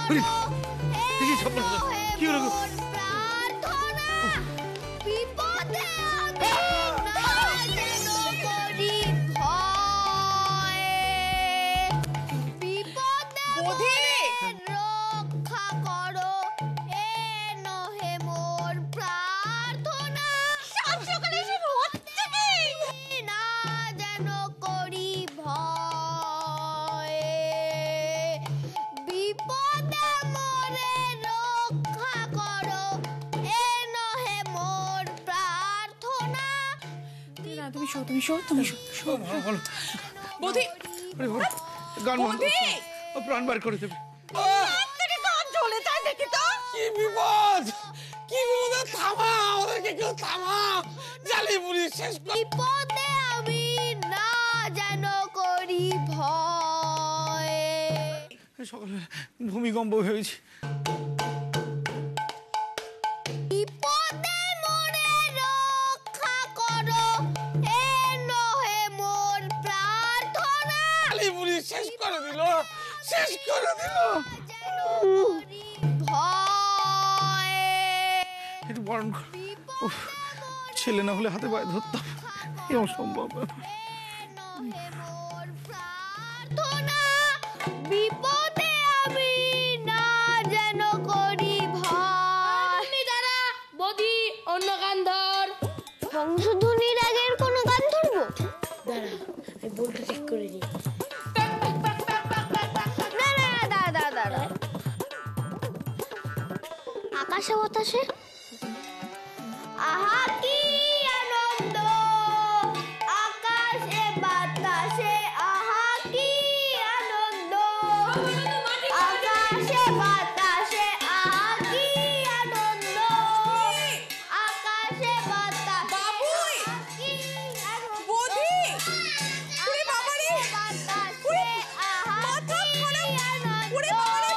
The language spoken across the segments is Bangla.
দেখি স্বপ্ন কি হলো? প্রাণ বার করে দেবে। কি বিপদ, কি বিপদ! থামা, ওদেরকে কেউ থামা! জ্বালিয়ে পুড়িয়ে শেষ কর। বিপদে আমি না যেন করি ভয়। সকালে ভূমিকম্প হয়েছে। বিপদে মোরে রক্ষা করো, এ নহে মোর প্রার্থনা। জ্বালিয়ে পুড়িয়ে শেষ করে দিল, শেষ করে দিল। একটু বরণ কর। ছেলে না হলে হাতে পায়ে ধরতাম, এ অসম্ভব ব্যাপার। বিপদে আমি না যেন করি ভয়। দাঁড়া বদি, অন্য গান ধর। বংশধ্বনির আগের কোনো গান ধরবো? দাঁড়া, আমি বলটা ঠিক করে নি। দাঁড়া, আকাশে বাতাসে আহা কি আনন্দ, আকাশে বাতাসে আহা কি আনন্দ, আকাশে বাতাসে আহা কি আনন্দ, আকাশে বাতাসে কি আনন্দ। বধি, ওরে বাবা রে, বাতাসে আহা কি আনন্দ, ওরে বাবা রে,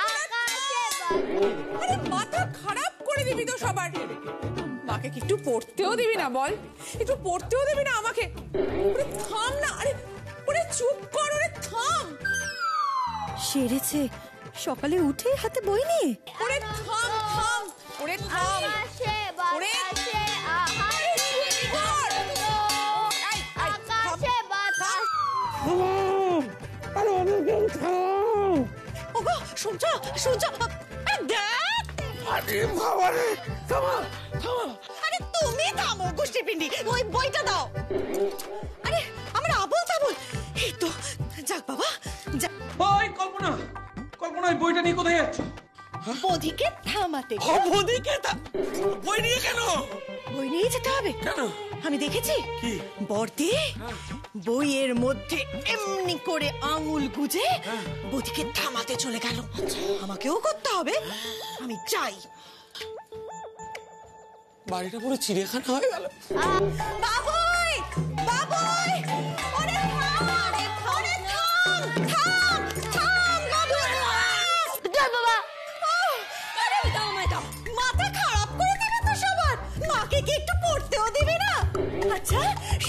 আকাশে আরে মাথা খারাপ করে দিবি তো সবার। মাকে কি একটু পড়তেও দিবি না? বল, একটু পড়তেও দিবি না আমাকে? ওরে থাম না, আরে ওরে চুপ কর, ওরে থাম। সেরেছে, সকালে উঠে হাতে বই নিয়ে। ওরে থাম থাম, ওরে থাম, আকাশে বাতাসে আহা কি আনন্দ, আকাশে বাতাসে। আরে ওদেরকে থাম। ওগো শুনছ, শুনছ? দেখ, আরে বাবা রে, থামা, থামা। আরে তুমি থামো গোষ্ঠী পিন্ডি, ওই বইটা দাও। আরে আমরা আবল তাবল। এই তো যাক বাবা, যাক। ওই কল্পনা, কল্পনা, এই বইটা নিয়ে কোথায় যাচ্ছ? বধিকে থামাতে। বধিকে বই নিয়ে কেন? বই নিয়ে যেতে হবে। কেন? আমি দেখেছি কি বর্দি বইয়ের মধ্যে এমনি করে আঙুল গুজে বধিকে থামাতে চলে গেল। আমাকেও করতে হবে, আমি চাই। বাড়িটা পুরো চিড়িয়াখানা হয়ে গেল। বাবুই, বাবুই, ওরে থাম, ওরে থাম, থাম, থাম, বাবুই। চল বাবা। আরে দাও, দাও, মাথা খারাপ করে দিবে তো সবার। মাকে কি একটু পড়তেও দিবি না? আচ্ছা,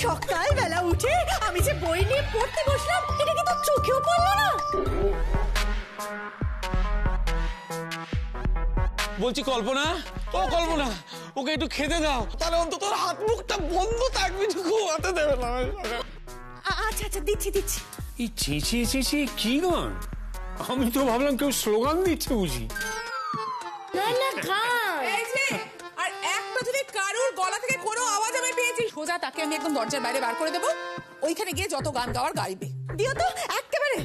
সকালবেলা উঠে আমি যে বই নিয়ে পড়তে বসলাম, এটা কি তোর চোখেও পড়লো না? বলছি কল্পনা, ও কল্পনা, ওকে একটু খেতে দাও, তাহলে অন্তত তোর হাত মুখটা বন্ধ থাকবে, ঘুমাতে দেবে না। আচ্ছা আচ্ছা, দিচ্ছি দিচ্ছি। এই চেঁচিয়ে চেঁচিয়ে কি গান? আমি তো ভাবলাম কেউ স্লোগান দিচ্ছে বুঝি। না না গান। এই যে, আর একটা যদি কারুর গলা থেকে কোনো আওয়াজ আমি পেয়েছি, সোজা তাকে আমি একদম দরজার বাইরে বার করে দেবো। ওইখানে গিয়ে যত গান গাওয়ার গাইবে। দিও তো একেবারে।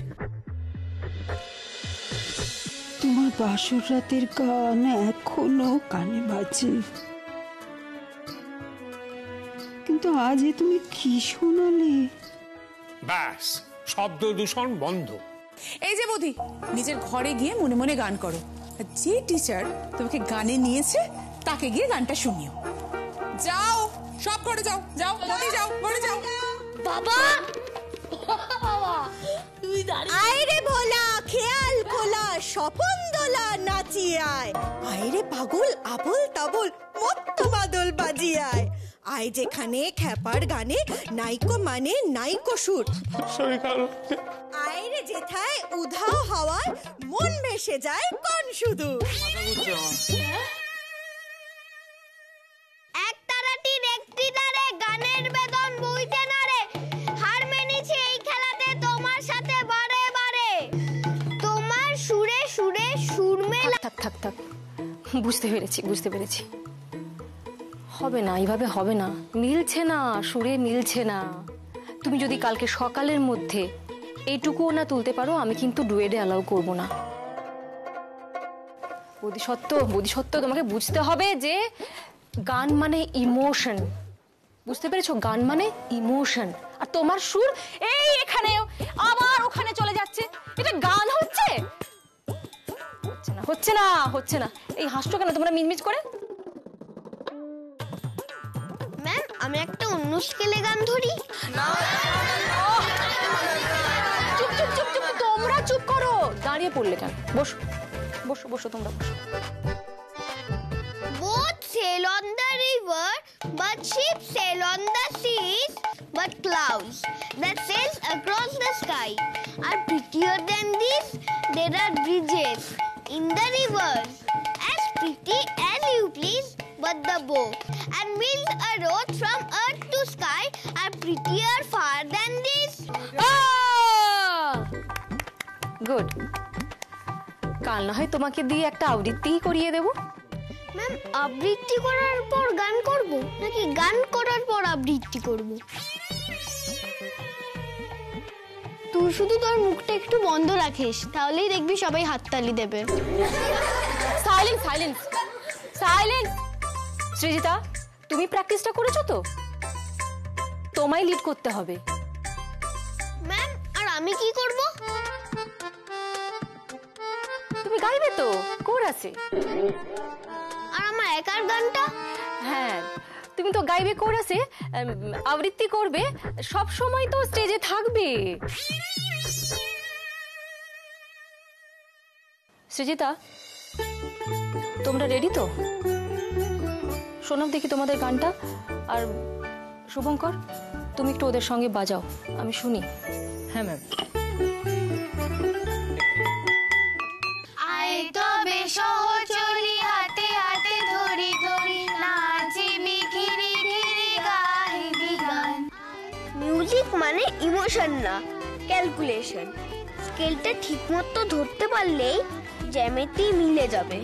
তোমার বাসর রাতের গান এখনো কানে বাজে, কিন্তু আজ তুমি কি শোনালে? ব্যাস, শব্দ দূষণ বন্ধ। এই যে বৌদি, নিজের ঘরে গিয়ে মনে মনে গান করো। যে টিচার তোমাকে গানে নিয়েছে তাকে গিয়ে গানটা শুনিও। যাও, সব করে যাও, যাও বৌদি, যাও ঘরে যাও। বাবা, বাবা তুই দাঁড়িয়ে। আয় রে ভোলা, খেয়াল খোলা, স্বপন দোলা নাচিয়ে আয়। আয় রে পাগল, আবল তাবল, মত্ত বাদল বাজিয়ে আয়। আয় যেখানে খ্যাপার গানে নাইকো মানে নাইকো সুর। শরীর খারাপ। আয় রে যেথায় উধাও হাওয়ায় মন ভেসে যায় কোন শুধু। এক তারাটির একটি তারে গানের বেদন বইতে না রে, হার মেনেছি এই খেলাতে তোমার সাথে বারে বারে। তোমার সুরে সুরে সুর মেলা। থাক থাক থাক, বুঝতে পেরেছি বুঝতে পেরেছি। হবে না, এইভাবে হবে না, মিলছে না, সুরে মিলছে না। তুমি যদি কালকে সকালের মধ্যে এইটুকুও না তুলতে পারো, আমি কিন্তু ডুয়েটে অ্যালাউ করব না। বোধিসত্ত্ব তোমাকে বুঝতে হবে যে গান মানে ইমোশন, বুঝতে পেরেছো? গান মানে ইমোশন। আর তোমার সুর এই এখানে আবার ওখানে চলে যাচ্ছে, এটা গান হচ্ছে? হচ্ছে না হচ্ছে না। এই হাসছো কেন তোমরা মিনমিজ করে? ম্যাম, আমি একটা অন্য স্কেলে গান ধরি। চুপ চুপ চুপ চুপ, তোমরা চুপ করো। দাঁড়িয়ে পড়লে কেন? বসো বসো বসো, তোমরা বসো। Both sail on the river, but ships sail on the seas. But clouds that sail across the sky are prettier than these. There are bridges in the rivers, as pretty as you please. But the boat and wheels a road from earth to sky are prettier far than this. Good. কাল না হয় তোমাকে দিয়ে একটা আবৃত্তি করিয়ে দেবো। ম্যাম, আবৃত্তি করার পর গান করব নাকি গান করার পর আবৃত্তি করব? তুই শুধু তোর মুখটা একটু বন্ধ রাখিস, তাহলেই দেখবি সবাই হাততালি দেবে। Silence silence silence. সৃজিতা, তুমি প্র্যাকটিসটা করেছো তো? তোমায় লিড করতে হবে। ম্যাম, আর আমি কি করব? তুমি গাইবে তো, কোরাসে। আর আমার একার গানটা? হ্যাঁ, তুমি তো গাইবে কোরাসে, আবৃত্তি করবে, সব সময় তো স্টেজে থাকবে। সৃজিতা, তোমরা রেডি তো? শোনাও দেখি তোমাদের গানটা। আর শুভঙ্কর, তুমি একটু ওদের সঙ্গে বাজাও, আমি শুনি। হ্যাঁ ম্যাম। আয় তবে সহচরি হাতে হাতে ধরি ধরি নাচিবি ঘিরি ঘিরি গাইবি গান। মিউজিক মানে ইমোশন না ক্যালকুলেশন। স্কেলটা ঠিকমতো ধরতে পারলেই জ্যামিতি মিলে যাবে।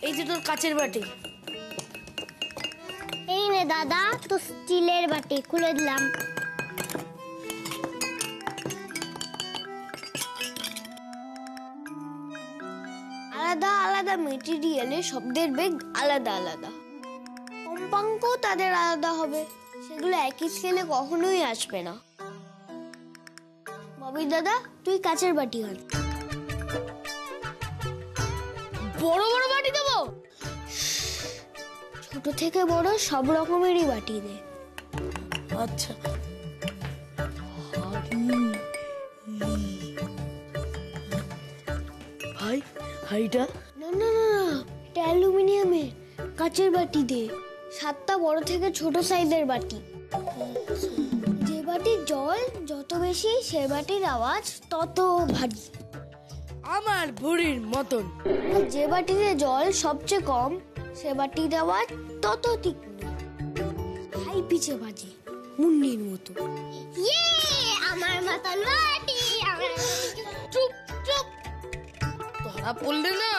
এই যে তোর কাচের বাটি। এই নে দাদা, তো স্টিলের বাটি খুলে দিলাম। আলাদা আলাদা মেটেরিয়ালে শব্দের বেগ আলাদা আলাদা, কম্পাঙ্কও তাদের আলাদা হবে, সেগুলো একই স্কেলে কখনোই আসবে না। ববি দাদা, তুই কাচের বাটি আন। বড় বড় বাটি দেবো? ছোট থেকে বড় সব রকমেরই বাটি দে। আচ্ছা। ভাই, হাইটা? না না না না, এটা অ্যালুমিনিয়ামের। কাচের বাটি দে, 7টা বড় থেকে ছোট সাইজের বাটি। যে বাটির জল যত বেশি, সে বাটির আওয়াজ তত ভারী। আমার ভুড়ির মতন। আর যে বাটিতে জল সবচেয়ে কম, সে বাটির আওয়াজ তত তীক্ষ্ণ, হাই পিচে বাজে, মুন্নির মতো। আমার মতন বাটি। চুপ চুপ, ধরা পড়লে না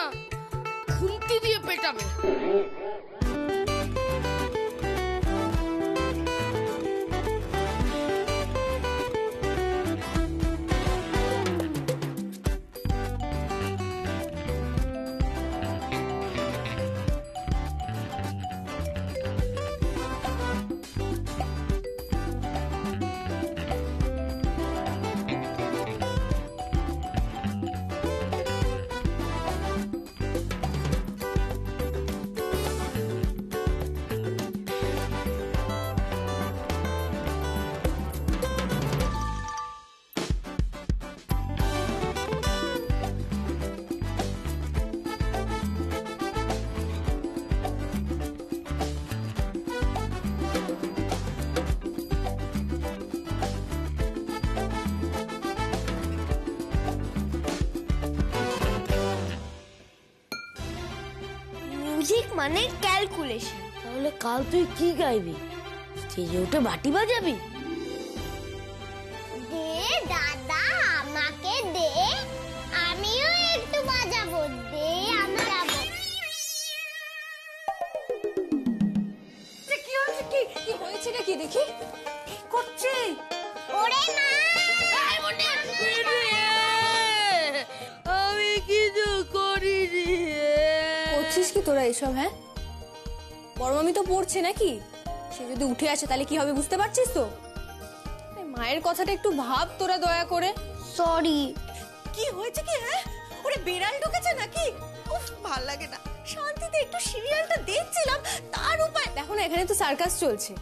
খুন্তি দিয়ে পেটাবে। মিউজিক মানে ক্যালকুলেশন। তাহলে কাল তুই কি গাইবি? স্টেজে উঠে বাটি বাজাবি? দে দাদা আমাকে দে, আমিও একটু বাজাবো। দে আমি যাবো। কি হচ্ছে? কি হয়েছে নাকি দেখি? কি করছে? ওরে মা, আমি কিছু করিনি। করছিস কি তোরা এসব? হ্যাঁ, বড় মামি তো পড়ছে নাকি? সে যদি উঠে আসে তাহলে কি হবে বুঝতে পারছিস তো? মায়ের কথাটা একটু ভাব তোরা দয়া করে। সরি। কি হয়েছে কি? হ্যাঁ, ওরে বেড়াল ঢুকেছে নাকি? উফ, ভাল লাগে না। শান্তিতে একটু সিরিয়ালটা দেখছিলাম, তার উপায় দেখো না, এখানে তো সার্কাস চলছে।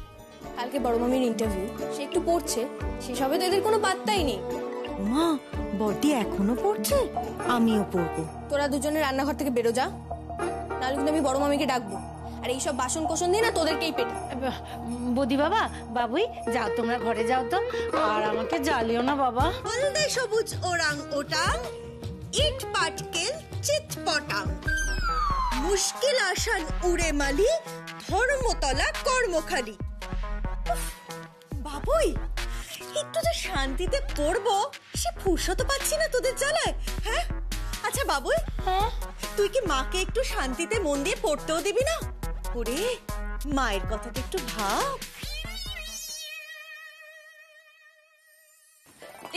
কালকে বড় মামির ইন্টারভিউ, সে একটু পড়ছে, সেসবে তো এদের কোনো পাত্তাই নেই। মা, বড়দি এখনো পড়ছে? আমিও পড়বো। তোরা দুজনে রান্নাঘর থেকে বেরো যা, নাহলে কিন্তু আমি বড় মামিকে ডাকবো। আর এইসব বাসন কোসন দিয়ে না তোদেরকেই পেটা। বদি বাবা, বাবুই যাও, তোমরা ঘরে যাও তো, আর আমাকে জ্বালিও না বাবা। হলদে সবুজ ওরাং ওটাং, ইট পাটকেল চিত পটাং, মুশকিল আসান উড়ে মালি, ধর্মতলা কর্মখালি। উফ, বাবুই একটু যে শান্তিতে পড়বো সে ফুরসত পাচ্ছি না তোদের জ্বালায়। হ্যাঁ, আচ্ছা বাবুই, হ্যাঁ, তুই কি মাকে একটু শান্তিতে মন দিয়ে পড়তেও দিবি না? ওরে, মায়ের কথাটা একটু ভাব।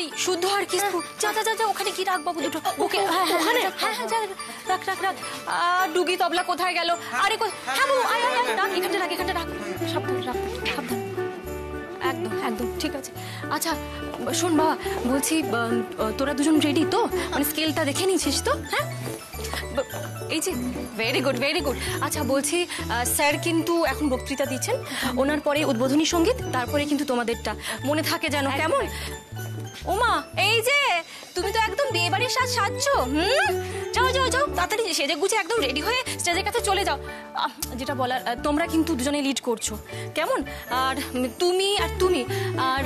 এই শুদ্ধ আর কি? যা যা যা, ওখানে কি রাখ বাবু দুটো। ওকে, ওখানে, হ্যাঁ হ্যাঁ, যা রাখ রাখ রাখ। ডুগি তবলা কোথায় গেল? আরে হ্যাঁ বাবু, আয় আয় আয়, রাখ এখানটা, রাখ এখানটা, রাখ। সাবধান রাখ, সাবধান। একদম একদম ঠিক আছে। আচ্ছা শোন বাবা, বলছি তোরা দুজন রেডি তো? মানে স্কেলটা দেখে নিয়েছিস তো? হ্যাঁ, এই যে ভেরি গুড ভেরি গুড। আচ্ছা বলছি, স্যার কিন্তু এখন বক্তৃতা দিচ্ছেন, ওনার পরে উদ্বোধনী সঙ্গীত, তারপরে কিন্তু তোমাদেরটা মনে থাকে যেন, কেমন? ওমা, এই যে তুমি তো একদম বিয়ে বাড়ির সাজছো। যাও যাও যাও, তাড়াতাড়ি সেজে গুছে একদম রেডি হয়ে স্টেজের কাছে চলে যাও। যেটা বলার, তোমরা কিন্তু দুজনে লিড করছো, কেমন? আর তুমি আর তুমি,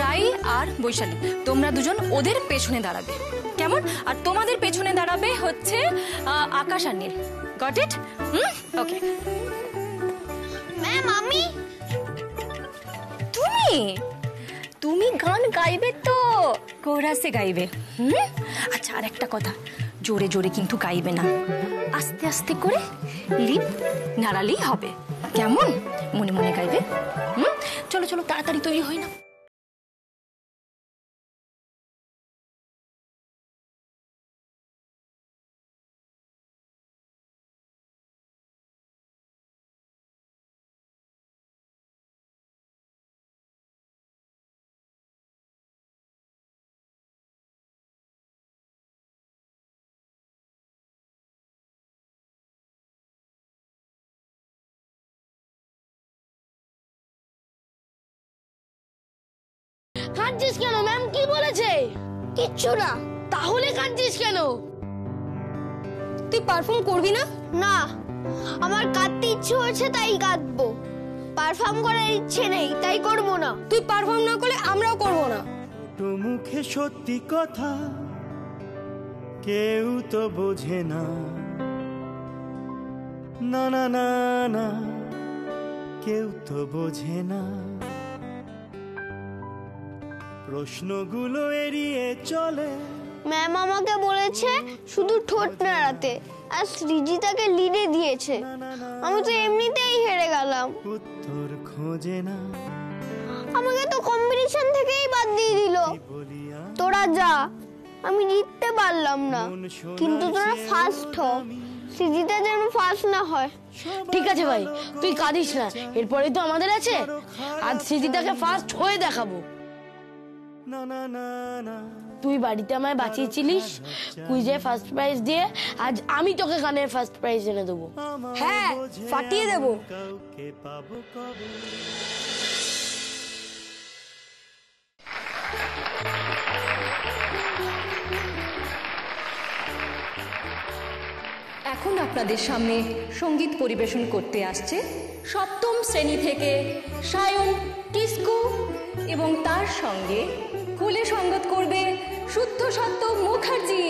রাই আর বৈশালী, তোমরা দুজন ওদের পেছনে দাঁড়াবে, কেমন? আর তোমাদের পেছনে দাঁড়াবে হচ্ছে আকাশ আর নীল। Got it? ওকে। ম্যাম আমি। তুমি গান গাইবে তো? কোরাসে গাইবে। আচ্ছা, আর একটা কথা, জোরে জোরে কিন্তু গাইবে না, আস্তে আস্তে করে লিপ নাড়ালেই হবে, কেমন? মনে মনে গাইবে। চলো চলো, তাড়াতাড়ি তৈরি হই না। কাঁদছিস কেন? ম্যাম কি বলেছে? কিচ্ছু না। তাহলে কাঁদছিস কেন? তুই পারফর্ম করবি না? না, আমার কাঁদতে ইচ্ছে হচ্ছে তাই কাঁদবো। পারফর্ম করার ইচ্ছে নেই তাই করবো না। তুই পারফর্ম না করলে আমরাও করবো না। তো মুখে সত্যি কথা কেউ তো বোঝে না, না না না না, কেউ তো বোঝে না। প্রশ্নগুলো এড়িয়ে চলে। ম্যাম আমাকে বলেছে শুধু ঠোঁট নাড়াতে, আর সৃজিতাকে লিডে দিয়েছে। আমি তো এমনিতেই হেরে গেলাম। উত্তর খোঁজে না। আমাকে তো কম্পিটিশন থেকেই বাদ দিয়ে দিল। তোরা যা, আমি জিততে পারলাম না। কিন্তু তোরা ফার্স্ট হ, সৃজিতা যেন ফার্স্ট না হয়। ঠিক আছে ভাই, তুই কাঁদিস না, এরপরে তো আমাদের আছে। আজ সৃজিতাকে ফার্স্ট হয়ে দেখাবো। না না না না, তুই বাড়িতে আমায় বাঁচিয়েছিলিস কুইজে ফার্স্ট প্রাইজ দিয়ে, আজ আমি তোকে গানের ফার্স্ট প্রাইজ এনে দেবো। হ্যাঁ, ফাটিয়ে দেবো। কাউকে পাবো কবে? এখন আপনাদের সামনে সঙ্গীত পরিবেশন করতে আসছে সপ্তম শ্রেণী থেকে সায়ন টিস্কু, এবং তার সঙ্গে কুলে সঙ্গত করবে শুদ্ধ সত্য মুখার্জি।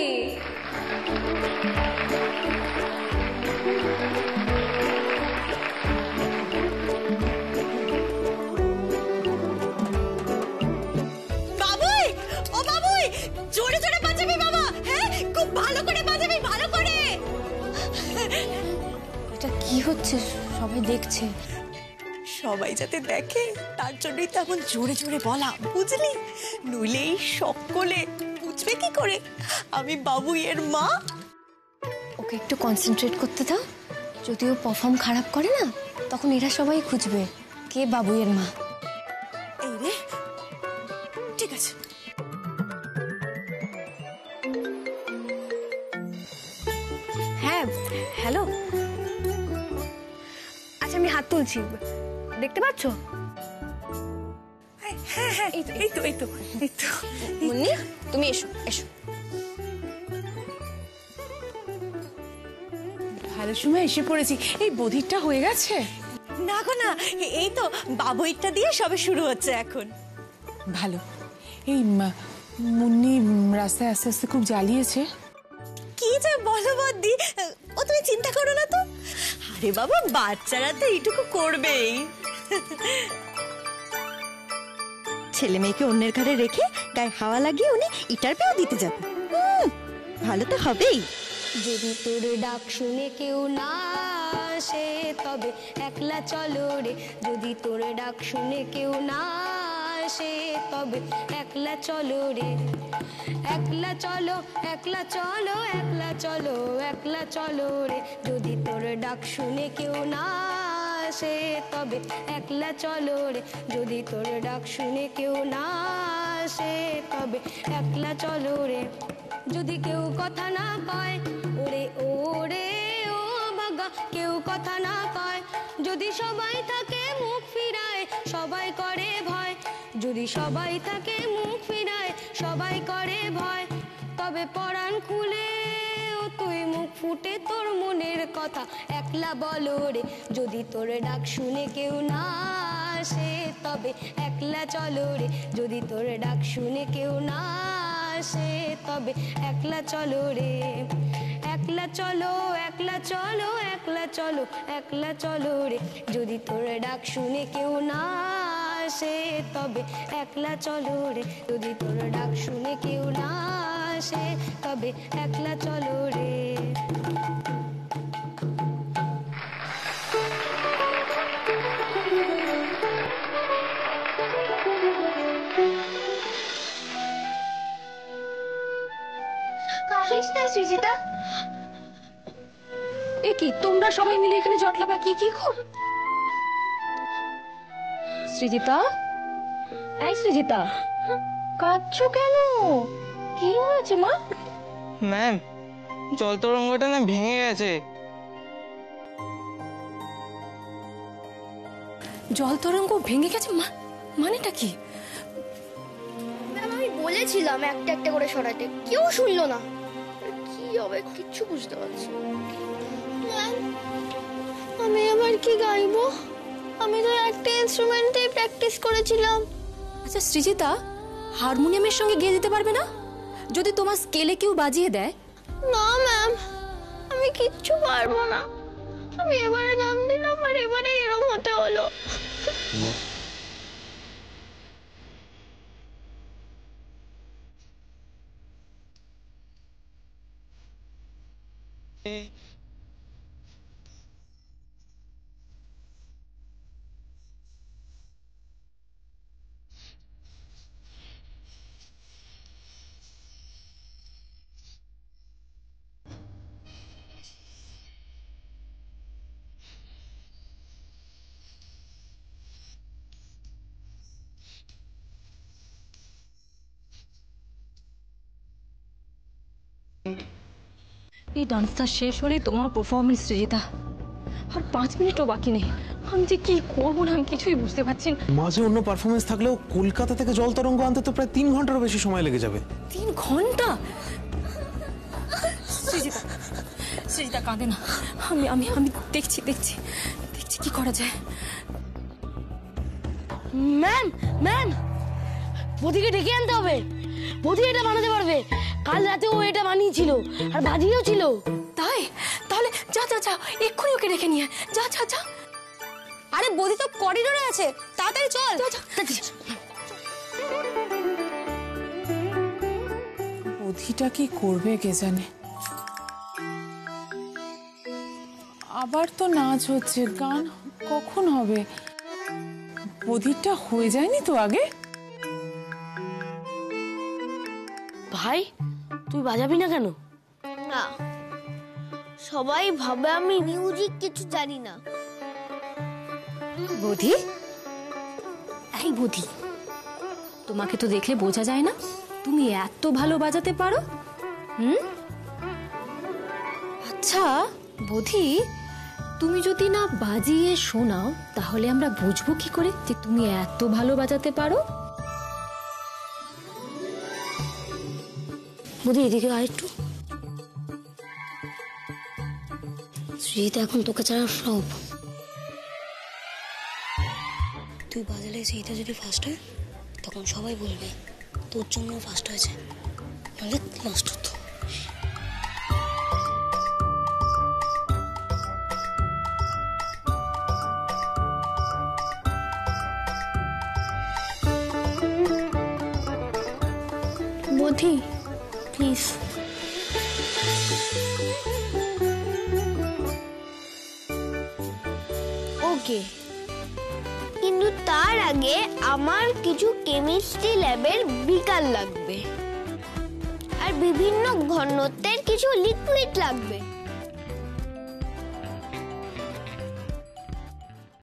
হচ্ছে? সবাই দেখছে। সবাই যাতে দেখে তার জন্যই তো এমন জোরে জোরে বলা, বুঝলি? নইলে এই সকলে বুঝবে কি করে আমি বাবুইয়ের মা? ওকে একটু কনসেন্ট্রেট করতে দাও। যদি ও পারফর্ম খারাপ করে না, তখন এরা সবাই খুঁজবে কে বাবুইয়ের মা। এই রে, ঠিক আছে। হ্যাঁ, হ্যালো। আচ্ছা, আমি হাত তুলছি, দেখতে পাচ্ছ? হ্যাঁ হ্যাঁ, এই তো এই তো এই তো এই তো। মুন্নি, তুমি এসো এসো। ভালো সময় এসে পড়েছি। এই বধিরটা হয়ে গেছে? না গো না, এই তো বাবুইটা দিয়ে সবে শুরু হচ্ছে এখন। ভালো। এই মুন্নি রাস্তায় আস্তে আস্তে খুব জ্বালিয়েছে। কি যে বলো বদ্দি, ও তুমি চিন্তা করো না তো। আরে বাবা, বাচ্চারা তো এইটুকু করবেই। ছেলে মেয়েকে অন্যের ঘরে রেখে গায়ে হাওয়া লাগিয়ে উনি ইটার পেয়েও দিতে যাবে। ভালো তো হবেই। যদি তোর ডাক শুনে কেউ না আসে, তবে একলা চলো রে। যদি তোর ডাক শুনে কেউ না আসে, তবে একলা চলো রে। একলা চলো, একলা চলো, একলা চলো, একলা চলো রে। যদি তোর ডাক শুনে কেউ না আসে, তবে একলা চলো রে। যদি তোর ডাক শুনে কেউ না আসে, তবে একলা চলো রে। যদি কেউ কথা না কয়, ওরে ওরে ও বাগা, কেউ কথা না কয়। যদি সবাই থাকে মুখ ফিরায়, সবাই করে ভয়। যদি সবাই থাকে মুখ ফিরায়, সবাই করে ভয়। তবে পরাণ খুলে ও তুই মুখ ফুটে তোর মনের কথা একলা বলো রে। যদি তোর ডাক শুনে কেউ না আসে, তবে একলা চলো রে। যদি তোর ডাক শুনে কেউ না আসে, তবে একলা চলো রে। একলা চলো, একলা চলো, একলা চলো, একলা চলো রে। যদি তোর ডাক শুনে কেউ না আসে, তবে একলা চলো রে। যদি তোর ডাক শুনে কেউ না আসে, তবে একলা চলো রে। সৃজিতা, এ কি, তোমরা সবাই মিলে এখানে জটলা পাকিয়ে কি কর? সৃজিতা, এই সৃজিতা, কাঁদছো কেন? কি হয়েছে মা? ম্যাম, জল তরঙ্গটা না ভেঙে গেছে। জল তরঙ্গ ভেঙে গেছে? মানেটা কি? ম্যাম আমি বলেছিলাম একটা একটা করে সরাতে, কেউ শুনলো না। কি হবে কিচ্ছু বুঝতে পারছি না। ম্যাম, আমি আবার কি গাইবো? আমি তো একটা ইনস্ট্রুমেন্টেই প্র্যাকটিস করেছিলাম। আচ্ছা সৃজিতা, হারমোনিয়ামের সঙ্গে গেয়ে দিতে পারবে না? যদি তোমার স্কেলে কেউ বাজিয়ে দেয়? না ম্যাম, আমি কিচ্ছু পারবো না। আমি এবারে নাম দিলাম আর এবারে এরকম হতে হলো। এই ডান্সটা শেষ হলেই তোমার পারফরমেন্স সৃজিতা। আর 5 মিনিটও বাকি নেই। আমি যে কি করবো না, আমি কিছুই বুঝতে পারছি না। মাঝে অন্য পারফরমেন্স থাকলেও কলকাতা থেকে জল তরঙ্গ আনতে তো প্রায় 3 ঘন্টারও বেশি সময় লেগে যাবে। 3 ঘন্টা? সৃজিতা, সৃজিতা কাঁদে না। আমি আমি আমি দেখছি দেখছি দেখছি কি করা যায়। ম্যাম, ম্যাম, বদিকে ডেকে আনতে হবে। বদি এটা বানাতে পারবে। কাল রাতে ও এটা বানিয়েছিল আর বাজিয়েও ছিল। তাই? তাহলে যা যা যা, এক্ষুনি ওকে রেখে নিয়ে যা যা যা। আরে বদি তো করিডোরে আছে, তাড়াতাড়ি চল। বধিটা কি করবে কে জানে। আবার তো নাচ হচ্ছে, গান কখন হবে? বধিরটা হয়ে যায়নি তো আগে? ভাই তুই বাজাবি না কেন? না, সবাই ভাবে আমি মিউজিক কিছু জানি না। বধি, এই বধি, তোমাকে তো দেখলে বোঝা যায় না তুমি এত ভালো বাজাতে পারো। আচ্ছা বধি, তুমি যদি না বাজিয়ে শোনাও তাহলে আমরা বুঝবো কি করে যে তুমি এত ভালো বাজাতে পারো? বদি এদিকে আয় একটু। শ্রীজিৎ এখন তোকে ছাড়া সব। তুই বাজালে সেইটা যদি ফার্স্ট হয় তখন সবাই বলবে তোর জন্য ফার্স্ট হয়েছে, নাহলে নষ্ট হতো। বধি প্লিজ। ওকে, কিন্তু তার আগে আমার কিছু কেমিস্ট্রি ল্যাবের বিকাল লাগবে আর বিভিন্ন ঘনত্বের কিছু লিকুইড লাগবে।